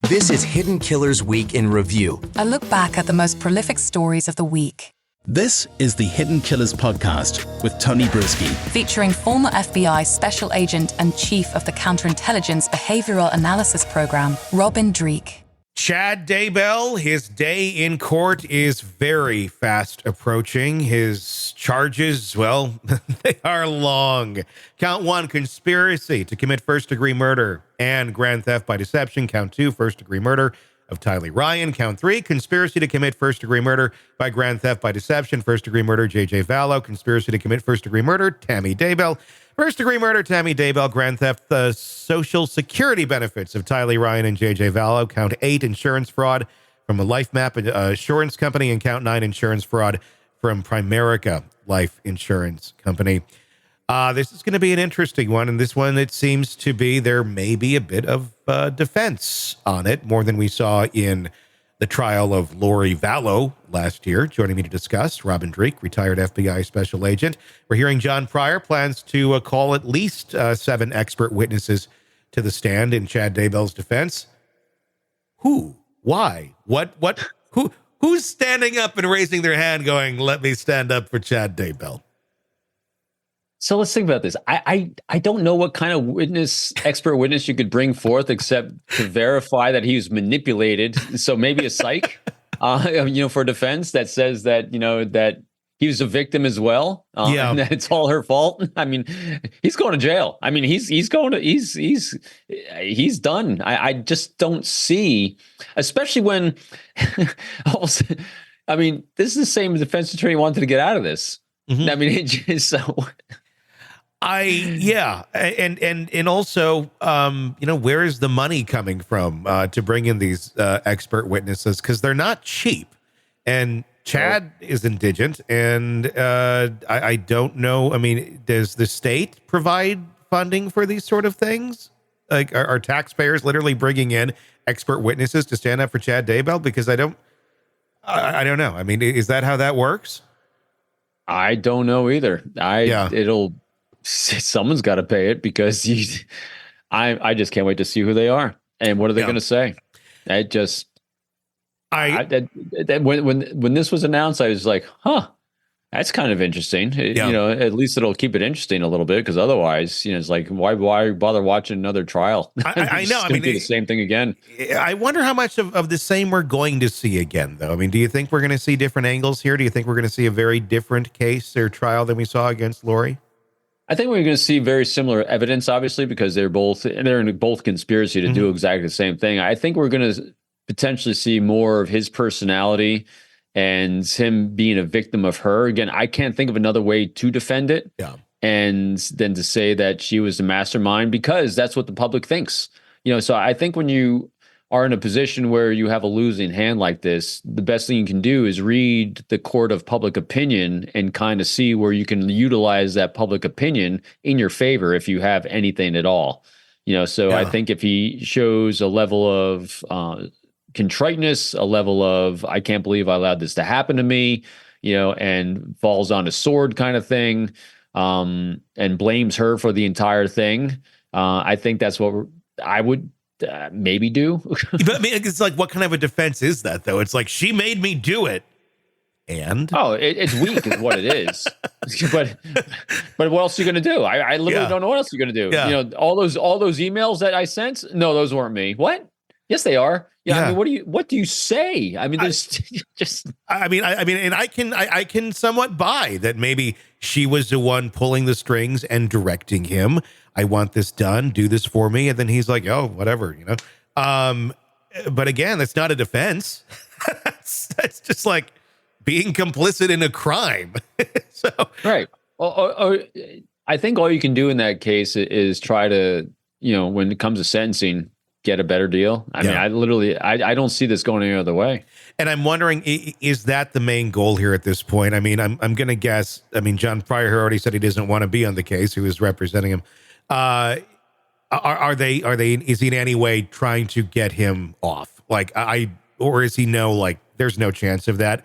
This is Hidden Killers Week in Review. A look back at the most prolific stories of the week. This is the Hidden Killers podcast with Tony Brueski. Featuring former FBI Special Agent and Chief of the Counterintelligence Behavioral Analysis Program, Robin Dreeke. Chad Daybell, his day in court is very fast approaching. His charges, well, they are long. Count 1, conspiracy to commit first-degree murder and grand theft by deception. Count 2, first-degree murder of Tylee Ryan. Count 3, conspiracy to commit first-degree murder by grand theft by deception. First-degree murder, J.J. Vallow. Conspiracy to commit first-degree murder, Tammy Daybell. First-degree murder, Tammy Daybell. Grand theft, the social security benefits of Tylee Ryan and J.J. Vallow. Count 8, insurance fraud from a Life Map insurance company. And count 9, insurance fraud from Primerica Life Insurance Company. This is going to be an interesting one. And this one, it seems to be there may be a bit of defense on it, more than we saw in the trial of Lori Vallow last year. Joining me to discuss, Robin Dreeke, retired FBI special agent. We're hearing John Pryor plans to call at least 7 expert witnesses to the stand in Chad Daybell's defense. Who? Why? What? Who's standing up and raising their hand going, let me stand up for Chad Daybell? So let's think about this. I don't know what kind of expert witness you could bring forth except to verify that he was manipulated. So maybe a psych, for defense that says that, that he was a victim as well. And that it's all her fault. I mean, he's going to jail. I mean, he's done. I just don't see, especially when, I mean, this is the same defense attorney wanted to get out of this. Mm-hmm. I mean, it just so. And also, where is the money coming from to bring in these expert witnesses? Because they're not cheap. And Chad is indigent, and I don't know. I mean, does the state provide funding for these sort of things? Like, are taxpayers literally bringing in expert witnesses to stand up for Chad Daybell? Because I don't know. I mean, is that how that works? I don't know either. Someone's got to pay it because I just can't wait to see who they are and what are they going to say. When this was announced, I was like, that's kind of interesting. At least it'll keep it interesting a little bit, because otherwise, it's like, why bother watching another trial? I know. I mean, do the same thing again. I wonder how much of the same we're going to see again, though. I mean, do you think we're going to see different angles here? Do you think we're going to see a very different case or trial than we saw against Lori? I think we're going to see very similar evidence, obviously, because they're in both conspiracy to do exactly the same thing. I think we're going to potentially see more of his personality and him being a victim of her. Again, I can't think of another way to defend it. Yeah. And then to say that she was the mastermind, because that's what the public thinks. So I think when you are in a position where you have a losing hand like this, the best thing you can do is read the court of public opinion and kind of see where you can utilize that public opinion in your favor if you have anything at all. I think if he shows a level of contriteness, a level of, I can't believe I allowed this to happen to me, and falls on a sword kind of thing, and blames her for the entire thing, I think that's what I would maybe do. But I mean, it's like, what kind of a defense is that, though? It's like, she made me do it. And it's weak is what it is. but what else are you going to do? I literally don't know what else you're going to do. Yeah. All those emails that I sent. No, those weren't me. What? Yes, they are. Yeah. I mean, what do you say? I mean, there's just. I mean, and I can somewhat buy that maybe she was the one pulling the strings and directing him. I want this done. Do this for me, and then he's like, "Oh, whatever," But again, that's not a defense. that's just like being complicit in a crime. So right. I think all you can do in that case is try to, when it comes to sentencing, get a better deal. I mean, I don't see this going any other way. And I'm wondering, is that the main goal here at this point? I mean, I'm going to guess. I mean, John Pryor already said he doesn't want to be on the case. Who is representing him? Are they? Is he in any way trying to get him off? Or is he there's no chance of that?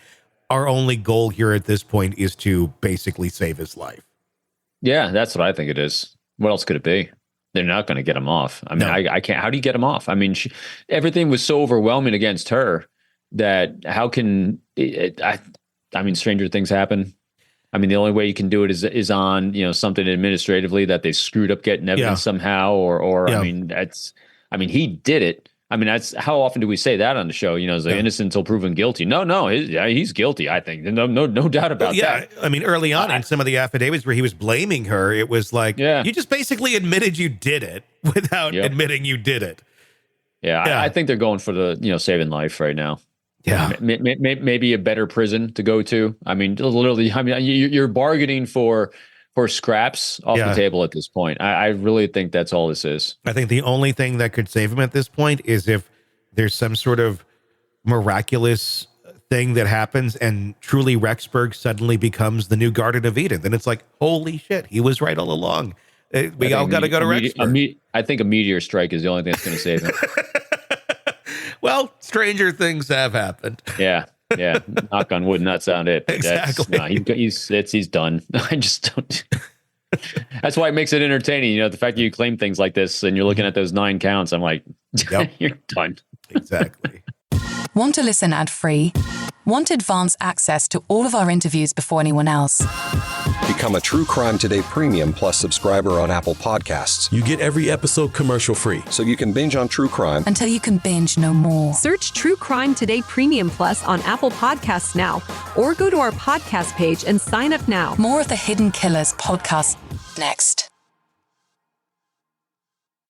Our only goal here at this point is to basically save his life. Yeah, that's what I think it is. What else could it be? they're not going to get him off. I mean, No. I can't. How do you get him off? I mean, everything was so overwhelming against her that how can I mean, stranger things happen. I mean, the only way you can do it is on, something administratively that they screwed up getting evidence somehow, or I mean, he did it. I mean, that's how often do we say that on the show? Is like innocent until proven guilty. No, he's guilty. I think no doubt about that. I mean, early on in some of the affidavits where he was blaming her, it was like, you just basically admitted you did it without admitting you did it. I think they're going for the saving life right now. Yeah, maybe a better prison to go to. I mean, literally, you're bargaining for scraps off the table at this point. I really think that's all this is. I think the only thing that could save him at this point is if there's some sort of miraculous thing that happens and truly Rexburg suddenly becomes the new Garden of Eden. Then it's like, holy shit, he was right all along. We all got to go to Rexburg. I think a meteor strike is the only thing that's going to save him. Well, stranger things have happened. Yeah. Knock on wood, not sound it. Exactly. He's done. I just don't. That's why it makes it entertaining. The fact that you claim things like this and you're looking at those 9 counts, I'm like, you're done. Exactly. Want to listen ad-free? Want advanced access to all of our interviews before anyone else? Become a True Crime Today Premium Plus subscriber on Apple Podcasts. You get every episode commercial free. So you can binge on true crime until you can binge no more. Search True Crime Today Premium Plus on Apple Podcasts now, or go to our podcast page and sign up now. More of the Hidden Killers podcast next.